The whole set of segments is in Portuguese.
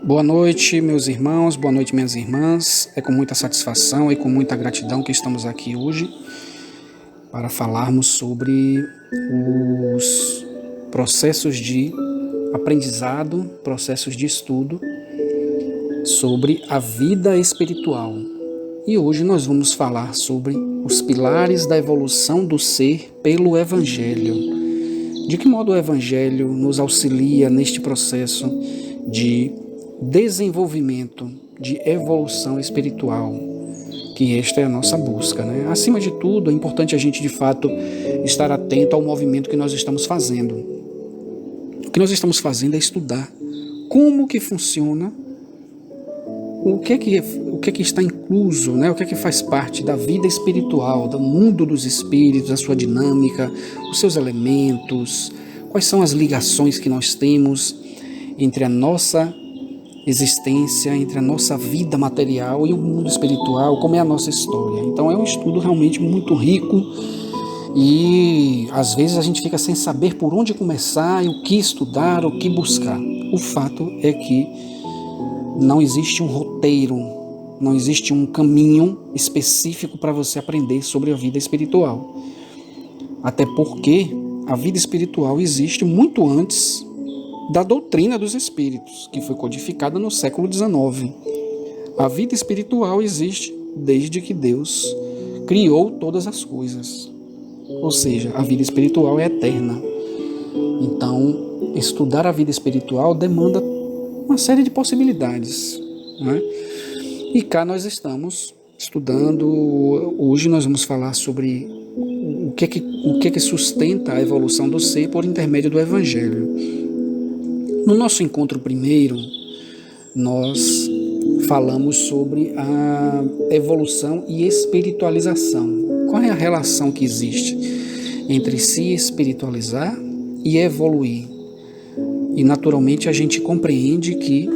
Boa noite, meus irmãos, boa noite, minhas irmãs. É com muita satisfação e com muita gratidão que estamos aqui hoje para falarmos sobre os processos de aprendizado, processos de estudo sobre a vida espiritual. E hoje nós vamos falar sobre os pilares da evolução do ser pelo Evangelho. De que modo o Evangelho nos auxilia neste processo de desenvolvimento, de evolução espiritual, que esta é a nossa busca, né? Acima de tudo, é importante a gente, de fato, estar atento ao movimento que nós estamos fazendo. O que nós estamos fazendo é estudar como que funciona, o que é que está incluso, né? O que é que faz parte da vida espiritual, do mundo dos espíritos, a sua dinâmica, os seus elementos, quais são as ligações que nós temos entre a nossa existência, entre a nossa vida material e o mundo espiritual, como é a nossa história. Então é um estudo realmente muito rico e às vezes a gente fica sem saber por onde começar e o que estudar, o que buscar. O fato é que não existe um roteiro, não existe um caminho específico para você aprender sobre a vida espiritual. Até porque a vida espiritual existe muito antes da doutrina dos espíritos, que foi codificada no século XIX. A vida espiritual existe desde que Deus criou todas as coisas. Ou seja, a vida espiritual é eterna. Então, estudar a vida espiritual demanda uma série de possibilidades, né? E cá nós estamos estudando. Hoje nós vamos falar sobre o que é que sustenta a evolução do ser por intermédio do Evangelho. No nosso encontro primeiro, nós falamos sobre a evolução e espiritualização. Qual é a relação que existe entre se espiritualizar e evoluir? E naturalmente a gente compreende que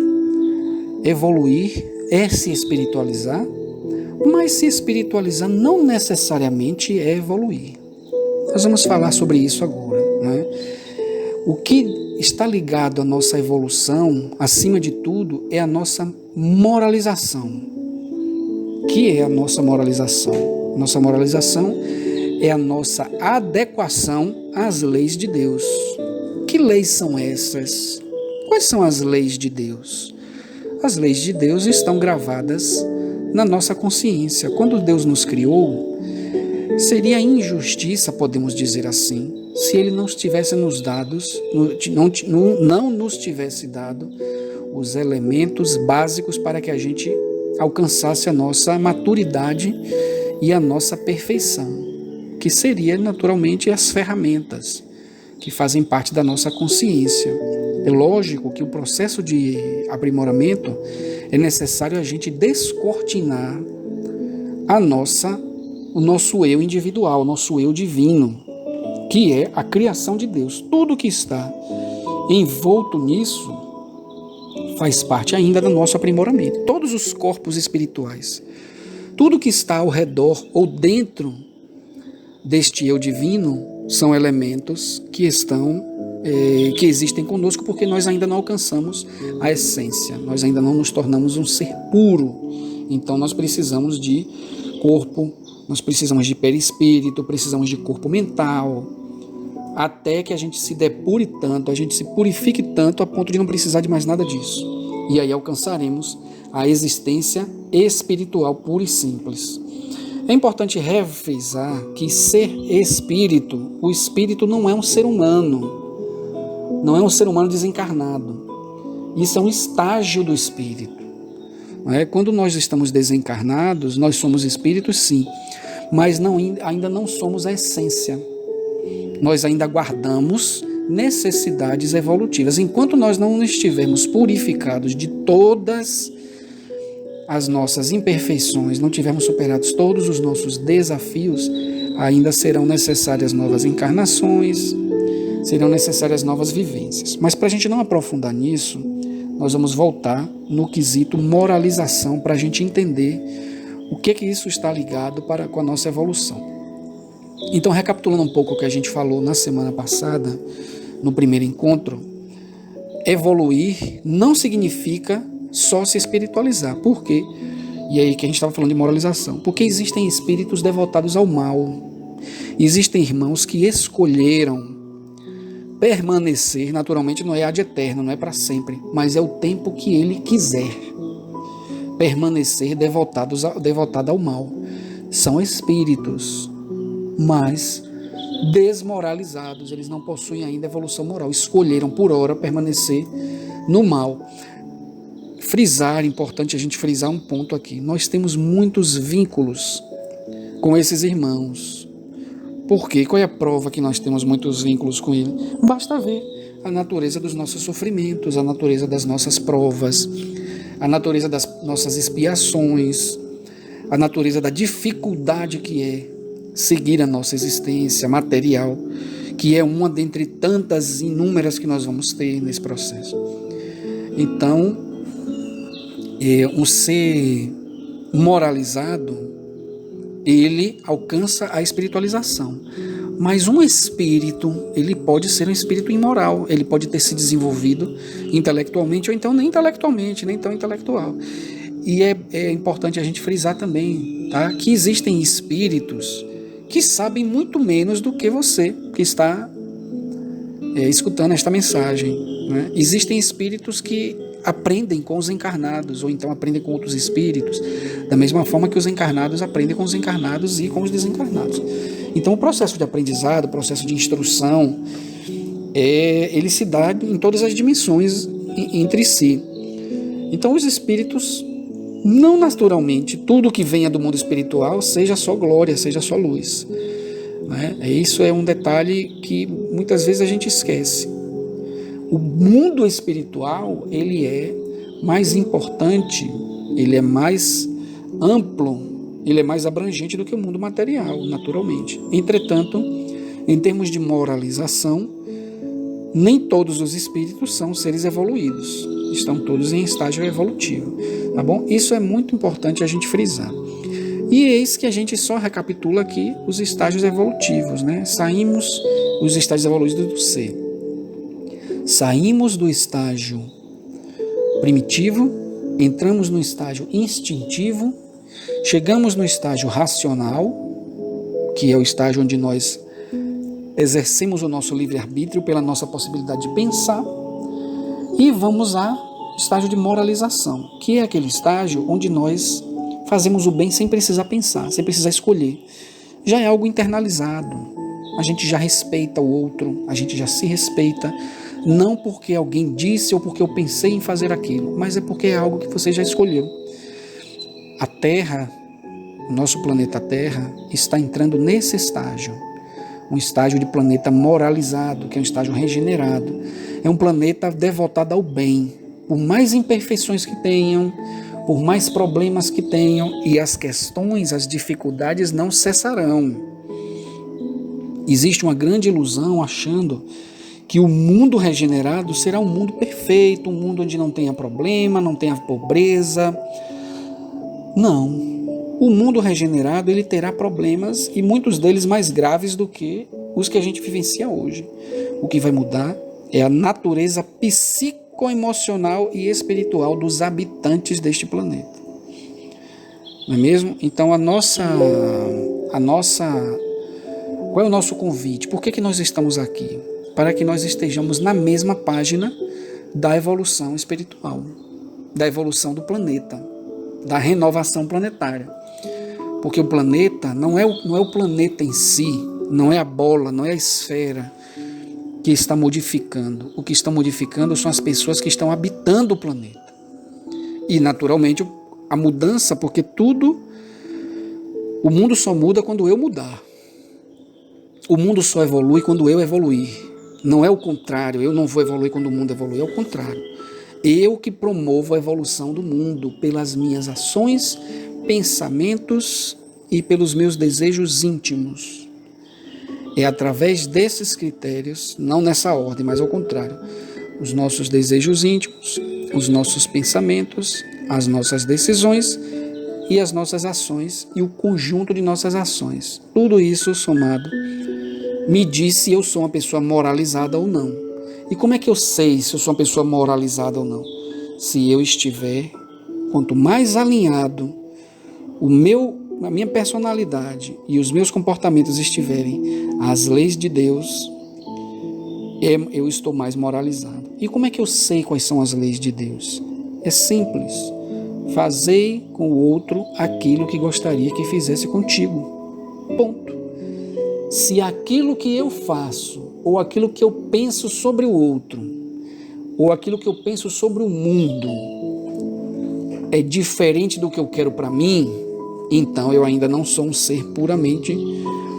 evoluir é se espiritualizar, mas se espiritualizar não necessariamente é evoluir. Nós vamos falar sobre isso agora, né? O que está ligado à nossa evolução, acima de tudo, é a nossa moralização. O que é a nossa moralização? Nossa moralização é a nossa adequação às leis de Deus. Que leis são essas? Quais são as leis de Deus? As leis de Deus estão gravadas na nossa consciência. Quando Deus nos criou, seria injustiça, podemos dizer assim, se Ele não tivesse nos dado os elementos básicos para que a gente alcançasse a nossa maturidade e a nossa perfeição, que seria naturalmente as ferramentas que fazem parte da nossa consciência. É lógico que o processo de aprimoramento é necessário a gente descortinar o nosso eu individual, o nosso eu divino, que é a criação de Deus. Tudo que está envolto nisso faz parte ainda do nosso aprimoramento. Todos os corpos espirituais, tudo que está ao redor ou dentro deste eu divino são elementos que existem conosco porque nós ainda não alcançamos a essência, nós ainda não nos tornamos um ser puro. Então nós precisamos de corpo, nós precisamos de perispírito, precisamos de corpo mental, até que a gente se depure tanto, a gente se purifique tanto a ponto de não precisar de mais nada disso. E aí alcançaremos a existência espiritual pura e simples. É importante refrisar que ser espírito, o espírito não é um ser humano, não é um ser humano desencarnado. Isso é um estágio do espírito. Quando nós estamos desencarnados, nós somos espíritos sim, mas ainda não somos a essência. Nós ainda guardamos necessidades evolutivas. Enquanto nós não estivermos purificados de todas as nossas imperfeições, não tivermos superados todos os nossos desafios, ainda serão necessárias novas encarnações, serão necessárias novas vivências. Mas para a gente não aprofundar nisso, nós vamos voltar no quesito moralização para a gente entender o que isso está ligado com a nossa evolução. Então, recapitulando um pouco o que a gente falou na semana passada, no primeiro encontro, evoluir não significa só se espiritualizar. Por quê? E aí que a gente estava falando de moralização. Porque existem espíritos devotados ao mal. Existem irmãos que escolheram permanecer, naturalmente não é ad eterno, não é para sempre, mas é o tempo que ele quiser permanecer devotado ao mal. São espíritos, mas desmoralizados, eles não possuem ainda evolução moral, escolheram por hora permanecer no mal. Frisar, importante a gente frisar um ponto aqui, nós temos muitos vínculos com esses irmãos. Por quê? Qual é a prova que nós temos muitos vínculos com ele? Basta ver a natureza dos nossos sofrimentos, a natureza das nossas provas, a natureza das nossas expiações, a natureza da dificuldade que é seguir a nossa existência material, que é uma dentre tantas inúmeras que nós vamos ter nesse processo. Então, um ser moralizado, ele alcança a espiritualização. Mas um espírito, ele pode ser um espírito imoral, ele pode ter se desenvolvido intelectualmente, ou então nem intelectualmente, nem tão intelectual. E é importante a gente frisar também, tá, que existem espíritos que sabem muito menos do que você que está escutando esta mensagem, né? Existem espíritos que aprendem com os encarnados, ou então aprendem com outros espíritos, da mesma forma que os encarnados aprendem com os encarnados e com os desencarnados. Então o processo de aprendizado, o processo de instrução, ele se dá em todas as dimensões entre si. Então os espíritos, não naturalmente, tudo que venha do mundo espiritual seja só glória, seja só luz, né? Isso é um detalhe que muitas vezes a gente esquece. O mundo espiritual, ele é mais importante, ele é mais amplo, ele é mais abrangente do que o mundo material, naturalmente. Entretanto, em termos de moralização, nem todos os espíritos são seres evoluídos, estão todos em estágio evolutivo, tá bom? Isso é muito importante a gente frisar. E eis que a gente só recapitula aqui os estágios evolutivos, né? Saímos os estágios evolutivos do ser. Saímos do estágio primitivo, entramos no estágio instintivo, chegamos no estágio racional, que é o estágio onde nós exercemos o nosso livre-arbítrio pela nossa possibilidade de pensar, e vamos ao estágio de moralização, que é aquele estágio onde nós fazemos o bem sem precisar pensar, sem precisar escolher. Já é algo internalizado, a gente já respeita o outro, a gente já se respeita, não porque alguém disse ou porque eu pensei em fazer aquilo, mas é porque é algo que você já escolheu. A Terra, o nosso planeta Terra, está entrando nesse estágio, um estágio de planeta moralizado, que é um estágio regenerado. É um planeta devotado ao bem, por mais imperfeições que tenham, por mais problemas que tenham, e as questões, as dificuldades não cessarão. Existe uma grande ilusão achando que o mundo regenerado será um mundo perfeito, um mundo onde não tenha problema, não tenha pobreza. Não. O mundo regenerado, ele terá problemas, e muitos deles mais graves do que os que a gente vivencia hoje. O que vai mudar é a natureza psicoemocional e espiritual dos habitantes deste planeta. Não é mesmo? Então qual é o nosso convite? Por que nós estamos aqui? Para que nós estejamos na mesma página da evolução espiritual, da evolução do planeta, da renovação planetária. Porque o planeta não é o planeta em si, não é a bola, não é a esfera que está modificando. O que está modificando são as pessoas que estão habitando o planeta. E, naturalmente, a mudança, porque o mundo só muda quando eu mudar. O mundo só evolui quando eu evoluir. Não é o contrário, eu não vou evoluir quando o mundo evolui, é o contrário. Eu que promovo a evolução do mundo pelas minhas ações, pensamentos e pelos meus desejos íntimos. É através desses critérios, não nessa ordem, mas ao contrário, os nossos desejos íntimos, os nossos pensamentos, as nossas decisões e as nossas ações e o conjunto de nossas ações. Tudo isso somado me diz se eu sou uma pessoa moralizada ou não. E como é que eu sei se eu sou uma pessoa moralizada ou não? se eu estiver, quanto mais alinhado a minha personalidade e os meus comportamentos estiverem às leis de Deus, eu estou mais moralizado. E como é que eu sei quais são as leis de Deus? É simples. Fazei com o outro aquilo que gostaria que fizesse contigo. Ponto. Se aquilo que eu faço, ou aquilo que eu penso sobre o outro, ou aquilo que eu penso sobre o mundo, é diferente do que eu quero para mim, então eu ainda não sou um ser puramente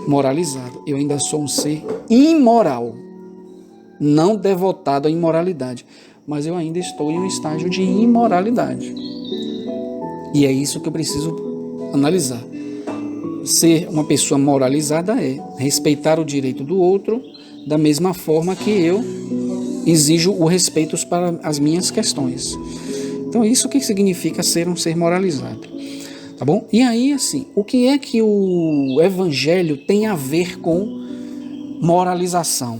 moralizado. Eu ainda sou um ser imoral, não devotado à imoralidade, mas eu ainda estou em um estágio de imoralidade. E é isso que eu preciso analisar. Ser uma pessoa moralizada é respeitar o direito do outro da mesma forma que eu exijo o respeito para as minhas questões. Então, isso que significa ser um ser moralizado. Tá bom? E aí, assim, o que é que o Evangelho tem a ver com moralização?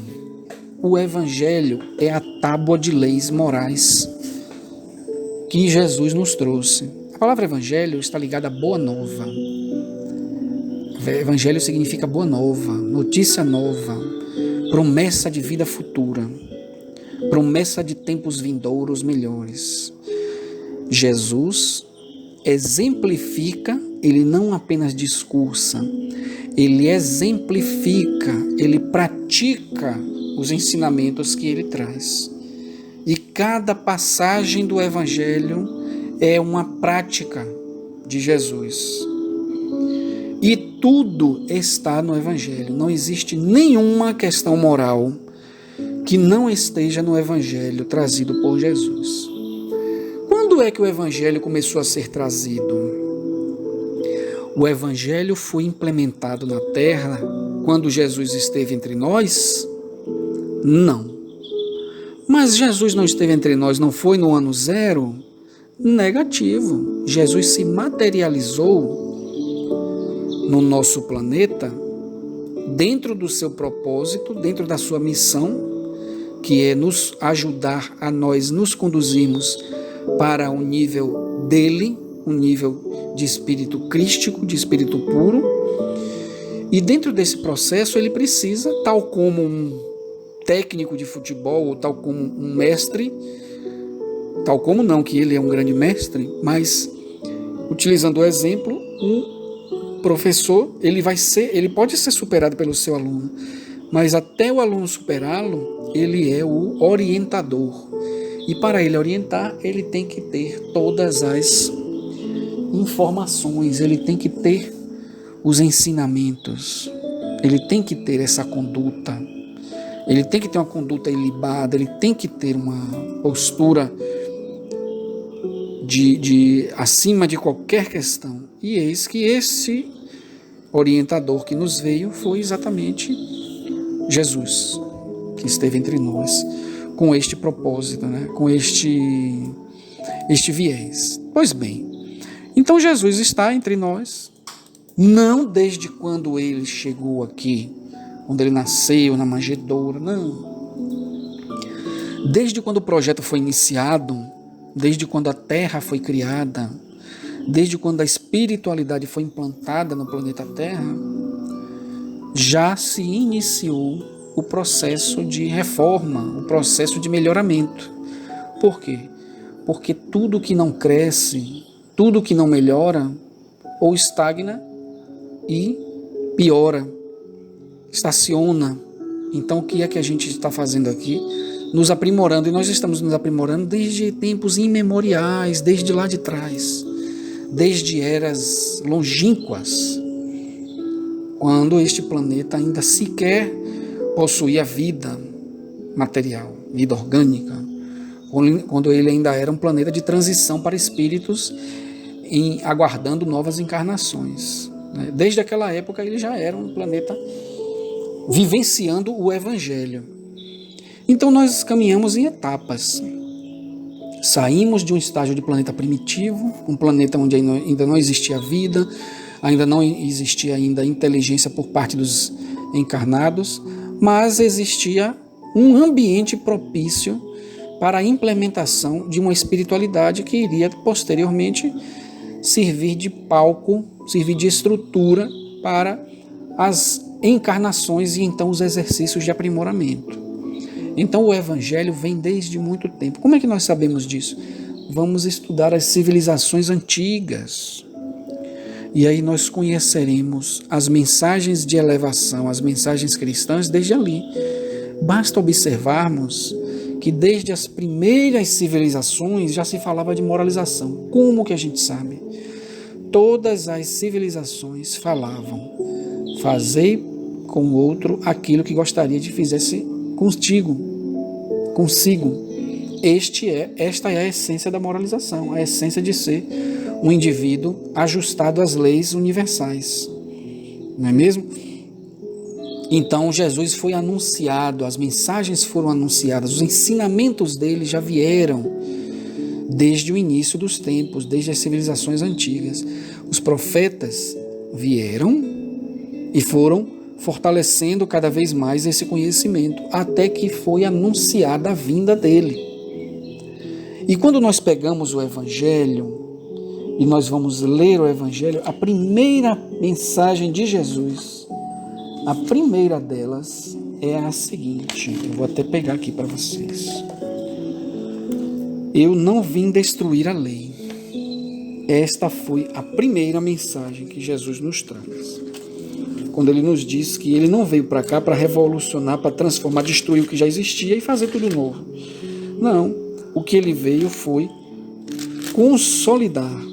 O Evangelho é a tábua de leis morais que Jesus nos trouxe. A palavra Evangelho está ligada à Boa Nova. Evangelho significa boa nova, notícia nova, promessa de vida futura, promessa de tempos vindouros melhores. Jesus exemplifica, ele não apenas discursa, ele exemplifica, ele pratica os ensinamentos que ele traz. E cada passagem do Evangelho é uma prática de Jesus. E tudo está no Evangelho. Não existe nenhuma questão moral que não esteja no Evangelho trazido por Jesus. Quando é que o Evangelho começou a ser trazido? O Evangelho foi implementado na Terra quando Jesus esteve entre nós? Não. Mas Jesus não esteve entre nós, não foi no ano zero? Negativo. Jesus se materializou no nosso planeta, dentro do seu propósito, dentro da sua missão, que é nos ajudar a nós nos conduzirmos para o nível dele, um nível de espírito crístico, de espírito puro. E dentro desse processo ele precisa, tal como um técnico de futebol, ou tal como um mestre, tal como não que ele é um grande mestre, mas utilizando o exemplo, um professor, ele pode ser superado pelo seu aluno, mas até o aluno superá-lo, ele é o orientador. E para ele orientar, ele tem que ter todas as informações, ele tem que ter os ensinamentos, ele tem que ter essa conduta, ele tem que ter uma conduta ilibada, ele tem que ter uma postura de acima de qualquer questão. E eis que esse orientador que nos veio foi exatamente Jesus, que esteve entre nós com este propósito, né? Com este viés. Pois bem, então Jesus está entre nós, não desde quando ele chegou aqui, quando ele nasceu na manjedoura, não. Desde quando o projeto foi iniciado, desde quando a Terra foi criada, desde quando a espiritualidade foi implantada no planeta Terra, já se iniciou o processo de reforma, o processo de melhoramento. Por quê? Porque tudo que não cresce, tudo que não melhora, ou estagna e piora, estaciona. Então o que é que a gente está fazendo aqui? Nos aprimorando, e nós estamos nos aprimorando desde tempos imemoriais, desde lá de trás, desde eras longínquas, quando este planeta ainda sequer possuía vida material, vida orgânica, quando ele ainda era um planeta de transição para espíritos aguardando novas encarnações. Desde aquela época ele já era um planeta vivenciando o Evangelho. Então nós caminhamos em etapas. Saímos de um estágio de planeta primitivo, um planeta onde ainda não existia vida, ainda não existia ainda inteligência por parte dos encarnados, mas existia um ambiente propício para a implementação de uma espiritualidade que iria posteriormente servir de palco, servir de estrutura para as encarnações e então os exercícios de aprimoramento. Então o Evangelho vem desde muito tempo. Como é que nós sabemos disso? Vamos estudar as civilizações antigas. E aí nós conheceremos as mensagens de elevação, as mensagens cristãs desde ali. Basta observarmos que desde as primeiras civilizações já se falava de moralização. Como que a gente sabe? Todas as civilizações falavam: fazei com o outro aquilo que gostaria de fizesse consigo. Esta é a essência da moralização, a essência de ser um indivíduo ajustado às leis universais. Não é mesmo? Então Jesus foi anunciado, as mensagens foram anunciadas, os ensinamentos dele já vieram desde o início dos tempos, desde as civilizações antigas. Os profetas vieram e foram fortalecendo cada vez mais esse conhecimento, até que foi anunciada a vinda dele. E quando nós pegamos o Evangelho e nós vamos ler o Evangelho, a primeira mensagem de Jesus, a primeira delas é a seguinte, eu vou até pegar aqui para vocês. Eu não vim destruir a lei. Esta foi a primeira mensagem que Jesus nos traz. Quando ele nos diz que ele não veio para cá para revolucionar, para transformar, destruir o que já existia e fazer tudo novo. Não, o que ele veio foi consolidar.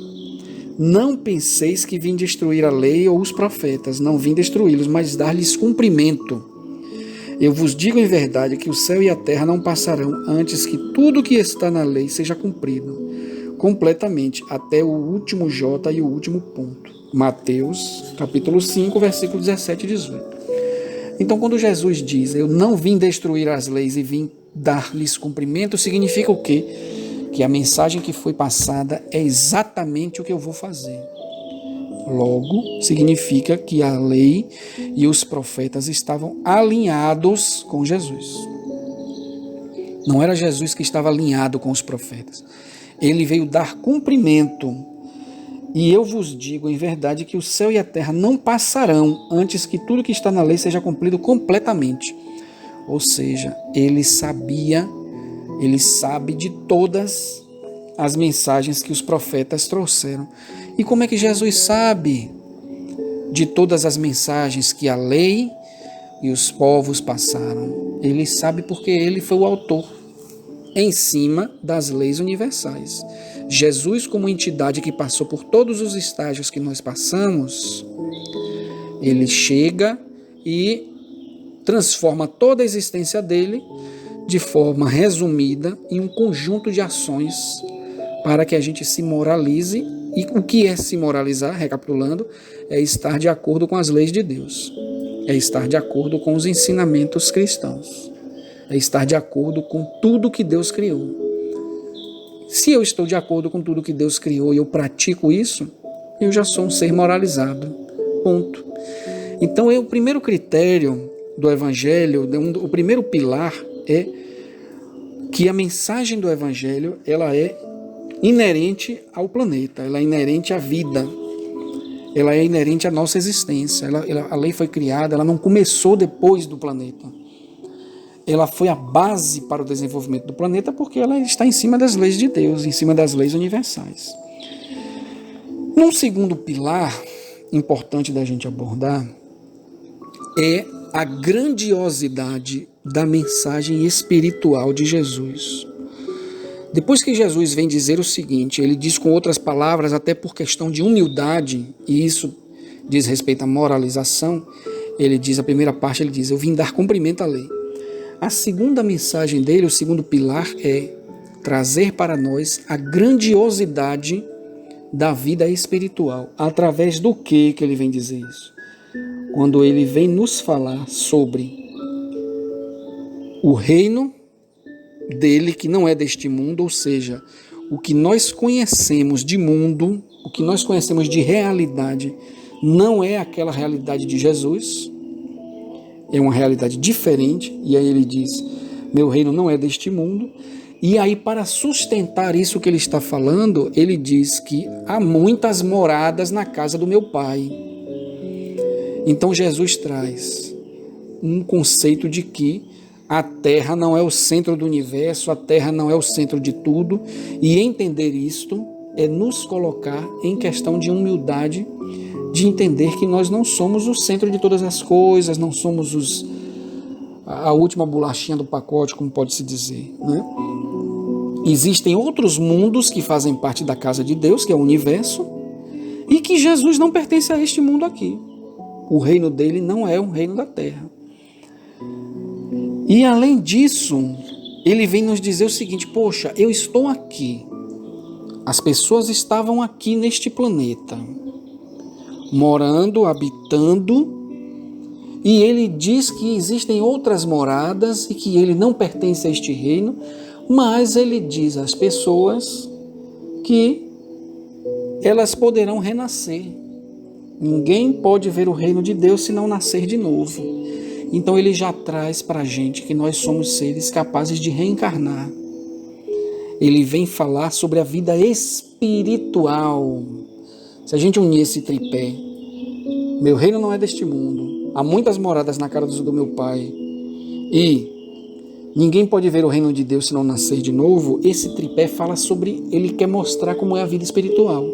Não penseis que vim destruir a lei ou os profetas, não vim destruí-los, mas dar-lhes cumprimento. Eu vos digo em verdade que o céu e a terra não passarão antes que tudo que está na lei seja cumprido, completamente, até o último J e o último ponto. Mateus, capítulo 5, versículo 17 e 18. Então, quando Jesus diz, eu não vim destruir as leis e vim dar-lhes cumprimento, significa o quê? Que a mensagem que foi passada é exatamente o que eu vou fazer. Logo, significa que a lei e os profetas estavam alinhados com Jesus. Não era Jesus que estava alinhado com os profetas. Ele veio dar cumprimento. E eu vos digo em verdade que o céu e a terra não passarão antes que tudo que está na lei seja cumprido completamente. Ou seja, ele sabe de todas as mensagens que os profetas trouxeram. E como é que Jesus sabe de todas as mensagens que a lei e os povos passaram? Ele sabe porque ele foi o autor em cima das leis universais. Jesus, como entidade que passou por todos os estágios que nós passamos, ele chega e transforma toda a existência dele de forma resumida em um conjunto de ações para que a gente se moralize. E o que é se moralizar, recapitulando, é estar de acordo com as leis de Deus, é estar de acordo com os ensinamentos cristãos, é estar de acordo com tudo que Deus criou. Se eu estou de acordo com tudo que Deus criou e eu pratico isso, eu já sou um ser moralizado. Ponto. Então, o primeiro critério do Evangelho, o primeiro pilar é que a mensagem do Evangelho ela é inerente ao planeta, ela é inerente à vida, ela é inerente à nossa existência. A lei foi criada, ela não começou depois do planeta. Ela foi a base para o desenvolvimento do planeta porque ela está em cima das leis de Deus, em cima das leis universais. Um segundo pilar importante da gente abordar é a grandiosidade da mensagem espiritual de Jesus. Depois que Jesus vem dizer o seguinte, ele diz com outras palavras, até por questão de humildade, e isso diz respeito à moralização, ele diz, a primeira parte, ele diz, eu vim dar cumprimento à lei. A segunda mensagem dele, o segundo pilar, é trazer para nós a grandiosidade da vida espiritual. Através do que ele vem dizer isso? Quando ele vem nos falar sobre o reino dele, que não é deste mundo, ou seja, o que nós conhecemos de mundo, o que nós conhecemos de realidade, não é aquela realidade de Jesus, é uma realidade diferente, e aí ele diz, meu reino não é deste mundo, E aí, para sustentar isso que ele está falando, ele diz que há muitas moradas na casa do meu Pai. Então Jesus traz um conceito de que a Terra não é o centro do universo, a Terra não é o centro de tudo, e entender isto é nos colocar em questão de humildade, de entender que nós não somos o centro de todas as coisas, não somos a última bolachinha do pacote, como pode-se dizer, né? Existem outros mundos que fazem parte da casa de Deus, que é o universo, e que Jesus não pertence a este mundo aqui. O reino dele não é um reino da terra. E além disso, ele vem nos dizer o seguinte: poxa, eu estou aqui. As pessoas estavam aqui neste planeta, morando, habitando, e ele diz que existem outras moradas e que ele não pertence a este reino, mas ele diz às pessoas que elas poderão renascer. Ninguém pode ver o reino de Deus se não nascer de novo. Então ele já traz para a gente que nós somos seres capazes de reencarnar. Ele vem falar sobre a vida espiritual. Se a gente unir esse tripé, meu reino não é deste mundo, há muitas moradas na casa do meu Pai, e ninguém pode ver o reino de Deus se não nascer de novo. Esse tripé fala sobre, ele quer mostrar como é a vida espiritual,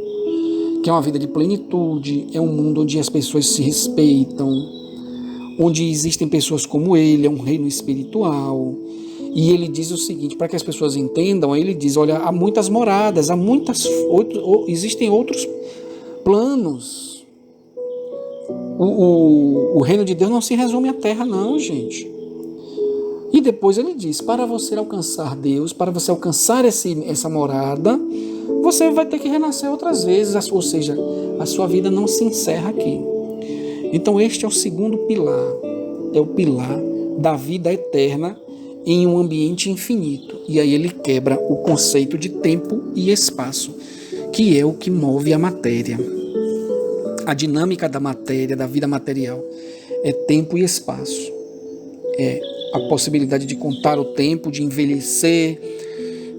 que é uma vida de plenitude, é um mundo onde as pessoas se respeitam, onde existem pessoas como ele, é um reino espiritual. E ele diz o seguinte, para que as pessoas entendam, ele diz, olha, há muitas moradas, existem outros planos. O reino de Deus não se resume à terra, não, gente. E depois ele diz, para você alcançar Deus, para você alcançar essa morada, você vai ter que renascer outras vezes, ou seja, a sua vida não se encerra aqui. Então este é o segundo pilar, é o pilar da vida eterna em um ambiente infinito. E aí ele quebra o conceito de tempo e espaço, que é o que move a matéria. A dinâmica da matéria, da vida material, é tempo e espaço. É a possibilidade de contar o tempo, de envelhecer,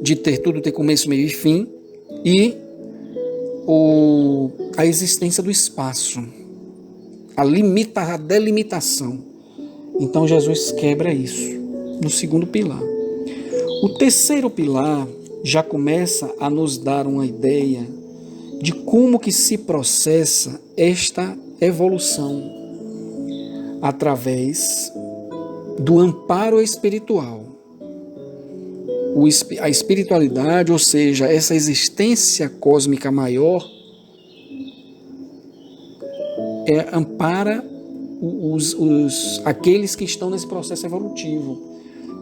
de ter tudo, ter começo, meio e fim, e a existência do espaço, a delimitação. Então Jesus quebra isso no segundo pilar. O terceiro pilar já começa a nos dar uma ideia de como que se processa esta evolução através do amparo espiritual. A espiritualidade, ou seja, essa existência cósmica maior, ampara aqueles que estão nesse processo evolutivo.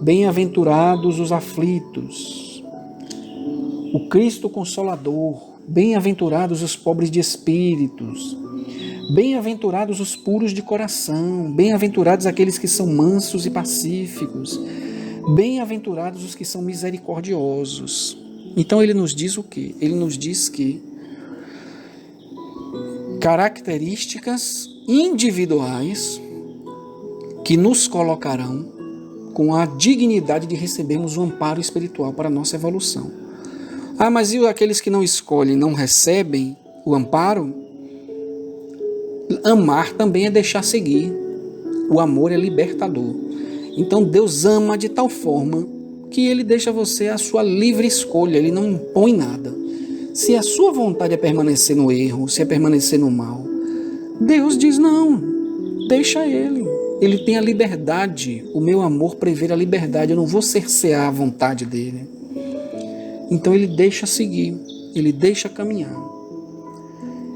Bem-aventurados os aflitos, o Cristo Consolador, bem-aventurados os pobres de espíritos, bem-aventurados os puros de coração, bem-aventurados aqueles que são mansos e pacíficos, bem-aventurados os que são misericordiosos. Então ele nos diz o quê? Ele nos diz que características individuais que nos colocarão com a dignidade de recebermos o amparo espiritual para a nossa evolução. Ah, mas e aqueles que não escolhem, não recebem o amparo? Amar também é deixar seguir. O amor é libertador. Então Deus ama de tal forma que ele deixa você a sua livre escolha, ele não impõe nada. Se a sua vontade é permanecer no erro, se é permanecer no mal, Deus diz não, deixa ele. Ele tem a liberdade, o meu amor prevê a liberdade, eu não vou cercear a vontade dele. Então ele deixa seguir, ele deixa caminhar.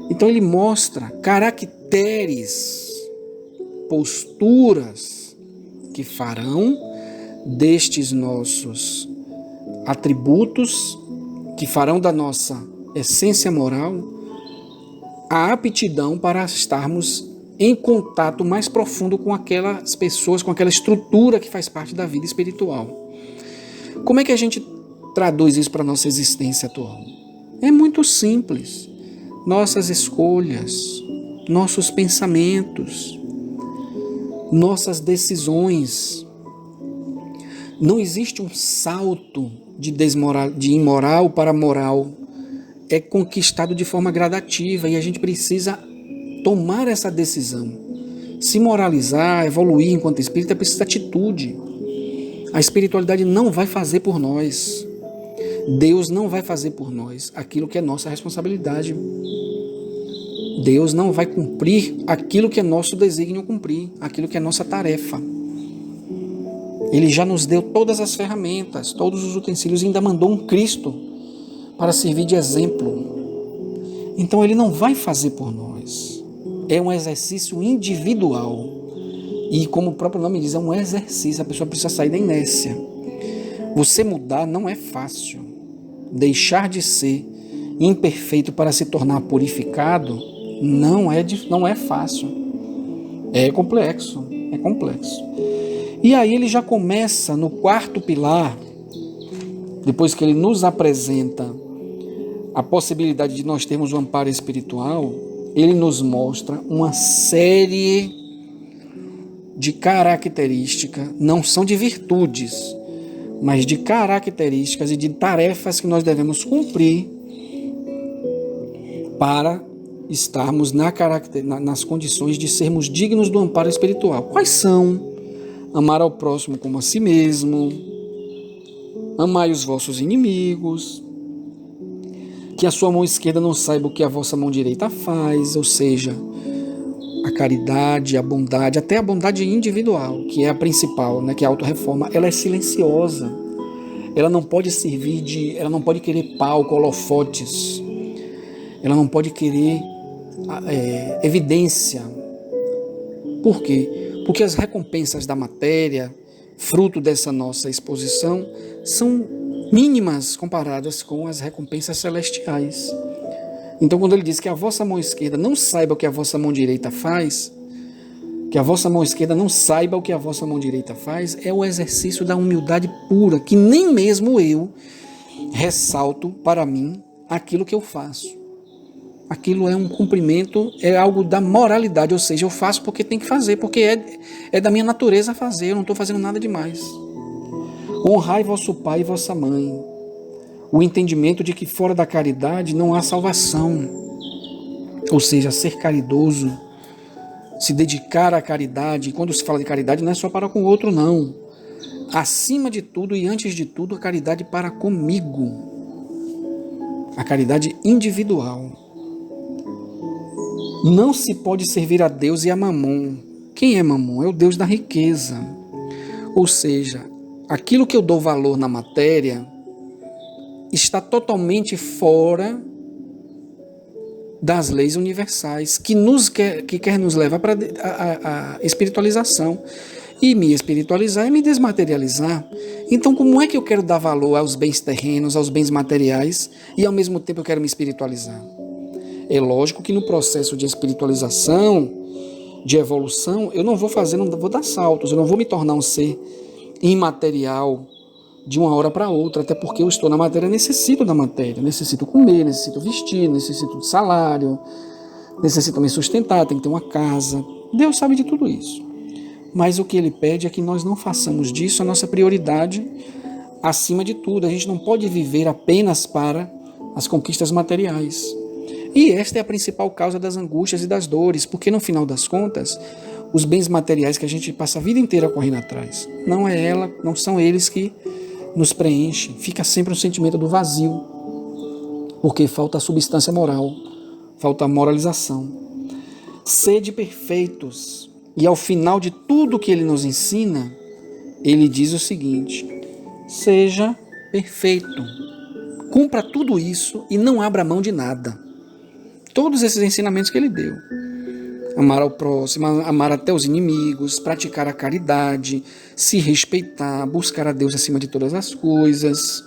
Então ele mostra caracteres, posturas que farão destes nossos atributos, que farão da nossa essência moral a aptidão para estarmos em contato mais profundo com aquelas pessoas, com aquela estrutura que faz parte da vida espiritual. Como é que a gente traduz isso para a nossa existência atual? É muito simples. Nossas escolhas, nossos pensamentos, nossas decisões Não existe um salto de imoral para moral. É conquistado de forma gradativa e a gente precisa tomar essa decisão. Se moralizar, evoluir enquanto espírita, precisa de atitude. A espiritualidade não vai fazer por nós. Deus não vai fazer por nós aquilo que é nossa responsabilidade. Deus não vai cumprir aquilo que é nosso desígnio cumprir, aquilo que é nossa tarefa. Ele já nos deu todas as ferramentas, todos os utensílios e ainda mandou um Cristo para servir de exemplo. Então ele não vai fazer por nós. É um exercício individual. E como o próprio nome diz, é um exercício. A pessoa precisa sair da inércia. Você mudar não é fácil. Deixar de ser imperfeito para se tornar purificado não é fácil. É complexo. E aí ele já começa no quarto pilar, depois que ele nos apresenta a possibilidade de nós termos um amparo espiritual, ele nos mostra uma série de características, não são de virtudes, mas de características e de tarefas que nós devemos cumprir para estarmos nas condições de sermos dignos do amparo espiritual. Quais são? Amar ao próximo como a si mesmo, amai os vossos inimigos, que a sua mão esquerda não saiba o que a vossa mão direita faz, ou seja, a caridade, a bondade, até a bondade individual, que é a principal, né, que é a autorreforma, ela é silenciosa. Ela não pode ela não pode querer palco, holofotes, ela não pode querer evidência. Por quê? Porque as recompensas da matéria, fruto dessa nossa exposição, são mínimas comparadas com as recompensas celestiais. Então, quando ele diz que a vossa mão esquerda não saiba o que a vossa mão direita faz, é o exercício da humildade pura, que nem mesmo eu ressalto para mim aquilo que eu faço. Aquilo é um cumprimento, é algo da moralidade, ou seja, eu faço porque tem que fazer, porque é da minha natureza fazer, eu não estou fazendo nada demais. Honrai vosso pai e vossa mãe. O entendimento de que fora da caridade não há salvação. Ou seja, ser caridoso, se dedicar à caridade. E quando se fala de caridade, não é só para com o outro, não. Acima de tudo e antes de tudo, a caridade para comigo. A caridade individual. Não se pode servir a Deus e a Mamon. Quem é Mamon? É o Deus da riqueza. Ou seja, aquilo que eu dou valor na matéria está totalmente fora das leis universais, que quer nos levar para a espiritualização. E me espiritualizar é me desmaterializar. Então, como é que eu quero dar valor aos bens terrenos, aos bens materiais, e ao mesmo tempo eu quero me espiritualizar? É lógico que no processo de espiritualização, de evolução, eu não vou dar saltos, eu não vou me tornar um ser imaterial de uma hora para outra, até porque eu estou na matéria, necessito da matéria, necessito comer, necessito vestir, necessito de salário, necessito me sustentar, tenho que ter uma casa. Deus sabe de tudo isso. Mas o que ele pede é que nós não façamos disso a nossa prioridade acima de tudo. A gente não pode viver apenas para as conquistas materiais. E esta é a principal causa das angústias e das dores, porque no final das contas, os bens materiais que a gente passa a vida inteira correndo atrás, não são eles que nos preenchem. Fica sempre um sentimento do vazio, porque falta a substância moral, falta a moralização. Sede perfeitos. E ao final de tudo que ele nos ensina, ele diz o seguinte: seja perfeito. Cumpra tudo isso e não abra mão de nada. Todos esses ensinamentos que ele deu. Amar ao próximo, amar até os inimigos, praticar a caridade, se respeitar, buscar a Deus acima de todas as coisas.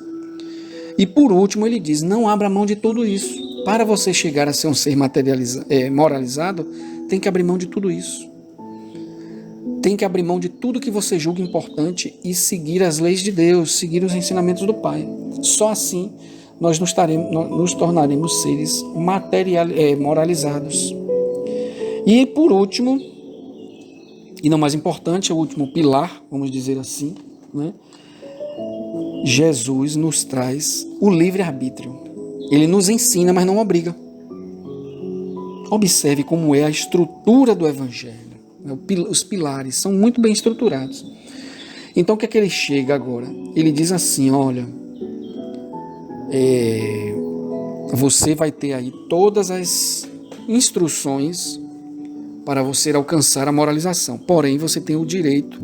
E por último ele diz, não abra mão de tudo isso. Para você chegar a ser um ser moralizado, tem que abrir mão de tudo isso. Tem que abrir mão de tudo que você julga importante e seguir as leis de Deus, seguir os ensinamentos do Pai. Só assim nós nos tornaremos seres moralizados. E por último, e não mais importante, é o último pilar, vamos dizer assim, né? Jesus nos traz o livre-arbítrio. Ele nos ensina, mas não obriga. Observe como é a estrutura do Evangelho. Os pilares são muito bem estruturados. Então, o que é que ele chega agora? Ele diz assim, olha, você vai ter aí todas as instruções para você alcançar a moralização. Porém, você tem o direito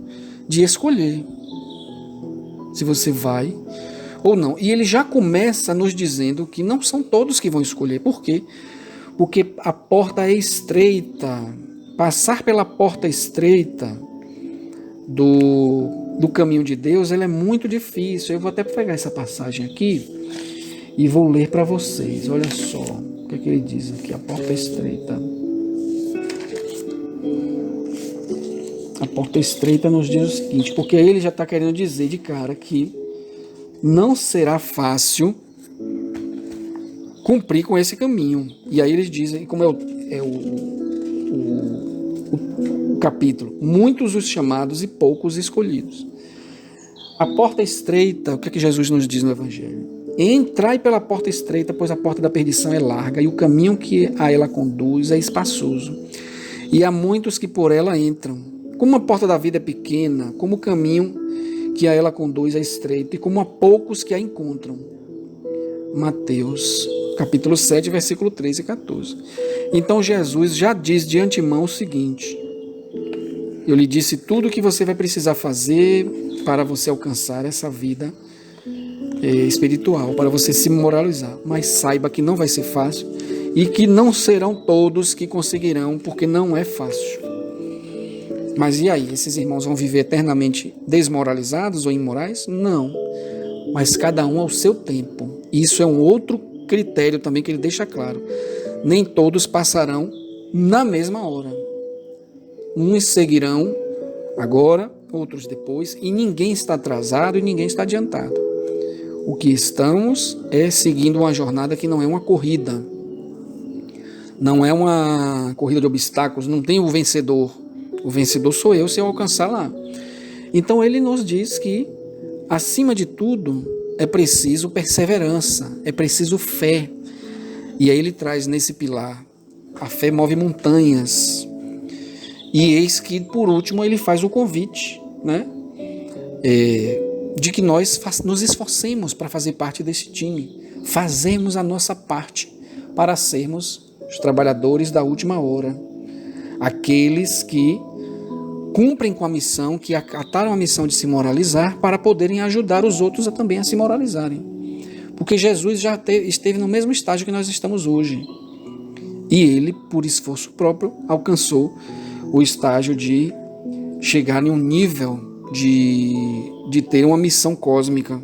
de escolher se você vai ou não. E ele já começa nos dizendo que não são todos que vão escolher. Por quê? Porque a porta é estreita. Passar pela porta estreita do caminho de Deus, ela é muito difícil. Eu vou até pegar essa passagem aqui e vou ler para vocês. Olha só o que é que ele diz aqui. A porta é estreita. A porta estreita nos diz o seguinte, porque aí ele já está querendo dizer de cara que não será fácil cumprir com esse caminho. E aí eles dizem, como o capítulo, muitos os chamados e poucos escolhidos. A porta estreita, o que é que Jesus nos diz no Evangelho? Entrai pela porta estreita, pois a porta da perdição é larga e o caminho que a ela conduz é espaçoso. E há muitos que por ela entram. Como a porta da vida é pequena, como o caminho que a ela conduz é estreito, e como há poucos que a encontram. Mateus, capítulo 7, versículo 13 e 14. Então Jesus já diz de antemão o seguinte: eu lhe disse tudo o que você vai precisar fazer para você alcançar essa vida espiritual, para você se moralizar. Mas saiba que não vai ser fácil e que não serão todos que conseguirão, porque não é fácil. Mas e aí? Esses irmãos vão viver eternamente desmoralizados ou imorais? Não. Mas cada um ao seu tempo. Isso é um outro critério também que ele deixa claro. Nem todos passarão na mesma hora. Uns seguirão agora, outros depois, e ninguém está atrasado e ninguém está adiantado. O que estamos é seguindo uma jornada que não é uma corrida. Não é uma corrida de obstáculos, não tem o vencedor. O vencedor sou eu se eu alcançar lá. Então ele nos diz que, acima de tudo, é preciso perseverança, é preciso fé. E aí ele traz nesse pilar, a fé move montanhas. E eis que, por último, ele faz o convite, né? De que nós nos esforcemos para fazer parte desse time. Fazemos a nossa parte para sermos os trabalhadores da última hora. Aqueles que cumprem com a missão, que acataram a missão de se moralizar para poderem ajudar os outros também a se moralizarem. Porque Jesus já esteve no mesmo estágio que nós estamos hoje. E ele, por esforço próprio, alcançou o estágio de chegar em um nível de ter uma missão cósmica,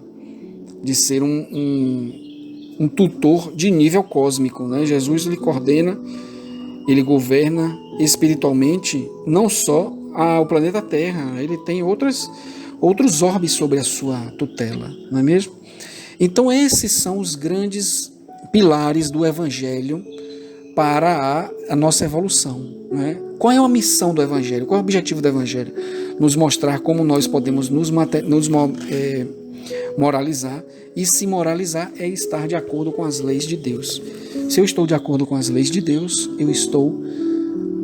de ser um tutor de nível cósmico, né? Jesus, ele coordena, ele governa espiritualmente não só o planeta Terra, ele tem outros orbes sobre a sua tutela, não é mesmo? Então esses são os grandes pilares do Evangelho para a nossa evolução, né? Qual é a missão do Evangelho? Qual é o objetivo do Evangelho? Nos mostrar como nós podemos nos moralizar, e se moralizar é estar de acordo com as leis de Deus. Se eu estou de acordo com as leis de Deus, eu estou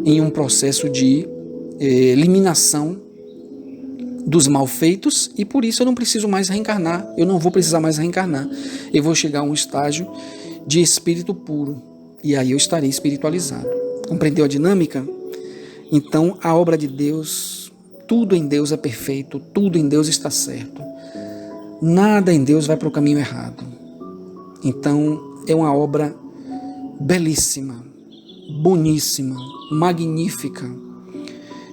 em um processo de eliminação dos malfeitos, e por isso eu não preciso mais reencarnar, eu não vou precisar mais reencarnar. Eu vou chegar a um estágio de espírito puro, e aí eu estarei espiritualizado. Compreendeu a dinâmica? Então, a obra de Deus, tudo em Deus é perfeito, tudo em Deus está certo. Nada em Deus vai para o caminho errado. Então, é uma obra belíssima, boníssima, magnífica.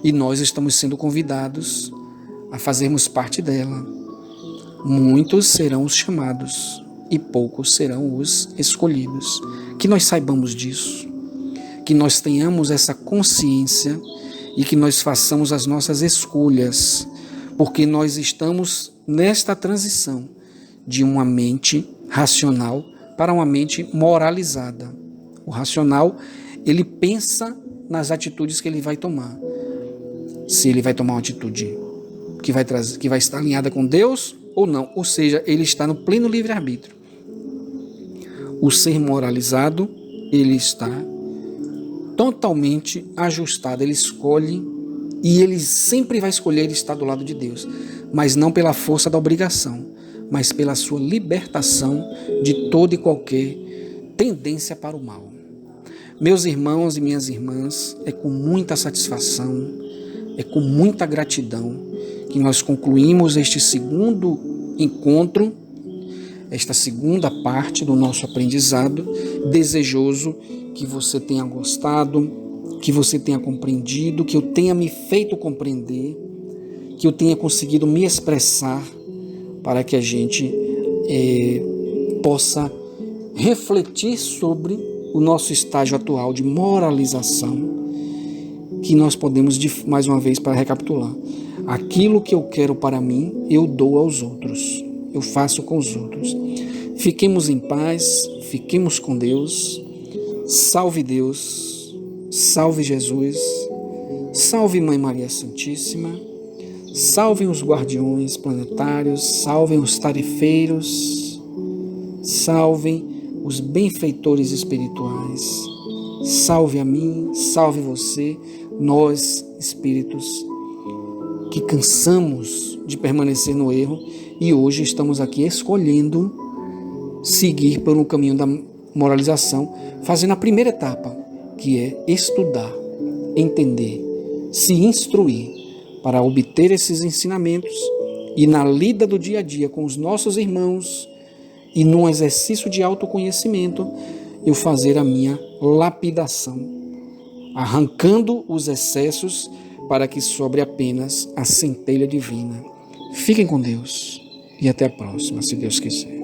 E nós estamos sendo convidados a fazermos parte dela. Muitos serão os chamados e poucos serão os escolhidos. Que nós saibamos disso, que nós tenhamos essa consciência e que nós façamos as nossas escolhas, porque nós estamos nesta transição de uma mente racional para uma mente moralizada. O racional, ele pensa nas atitudes que ele vai tomar. Se ele vai tomar uma atitude que vai estar alinhada com Deus ou não. Ou seja, ele está no pleno livre-arbítrio. O ser moralizado, ele está totalmente ajustado. Ele escolhe e ele sempre vai escolher estar do lado de Deus. Mas não pela força da obrigação, mas pela sua libertação de toda e qualquer tendência para o mal. Meus irmãos e minhas irmãs, é com muita satisfação, é com muita gratidão que nós concluímos este segundo encontro, esta segunda parte do nosso aprendizado, desejoso que você tenha gostado, que você tenha compreendido, que eu tenha me feito compreender, que eu tenha conseguido me expressar para que a gente possa refletir sobre o nosso estágio atual de moralização, que nós podemos, mais uma vez, para recapitular, aquilo que eu quero para mim, eu dou aos outros, eu faço com os outros. Fiquemos em paz, fiquemos com Deus, salve Deus, salve Jesus, salve Mãe Maria Santíssima, salvem os guardiões planetários, salvem os tarefeiros, salvem os benfeitores espirituais, salve a mim, salve você, nós, espíritos, que cansamos de permanecer no erro e hoje estamos aqui escolhendo seguir por um caminho da moralização, fazendo a primeira etapa, que é estudar, entender, se instruir para obter esses ensinamentos e na lida do dia a dia com os nossos irmãos e num exercício de autoconhecimento, eu fazer a minha lapidação, arrancando os excessos para que sobre apenas a centelha divina. Fiquem com Deus e até a próxima, se Deus quiser.